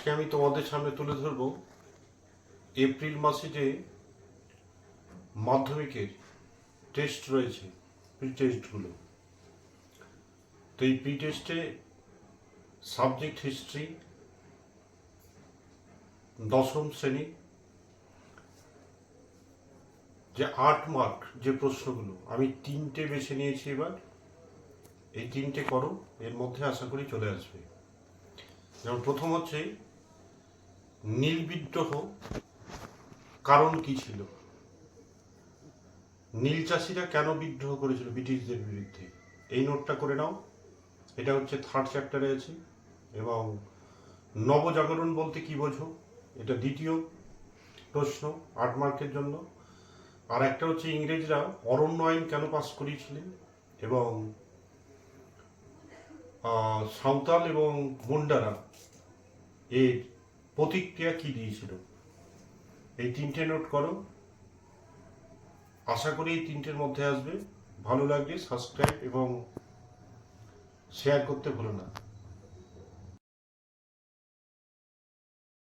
আজকে আমি তোমাদের সামনে তুলে ধরব এপ্রিল মাসে যে মাধ্যমিকের টেস্ট রয়েছে, প্রি টেস্টগুলো। তো এই প্রি টেস্টে সাবজেক্ট হিস্ট্রি, দশম শ্রেণী যে 8 মার্ক যে প্রশ্নগুলো, আমি 3টে বেছে নিয়েছি। এবার এই 3টে করো, এর মধ্যে আশা করি চলে আসবে। যেমন প্রথম হচ্ছে নীল বিদ্রোহ কারণ কি ছিল, নীল চাষিরা কেন বিদ্রোহ করেছিল ব্রিটিশদের বিরুদ্ধে, এই নোটটা করে নাও। এটা হচ্ছে 3rd চ্যাপ্টারে আছে। এবং নবজাগরণ বলতে কি বোঝো, এটা 2য় প্রশ্ন, 8 মার্কের জন্য। আর একটা হচ্ছে ইংরেজরা অরণ্য আইন কেন পাস করিয়েছিলেন এবং সাঁওতাল এবং মুন্ডারা এর প্রতিক্রিয়া কি দিয়েছিল। এই 3টে নোট করো, আশা করি এই 3টের মধ্যে আসবে। ভালো লাগলে সাবস্ক্রাইব এবং শেয়ার করতে ভুলো না।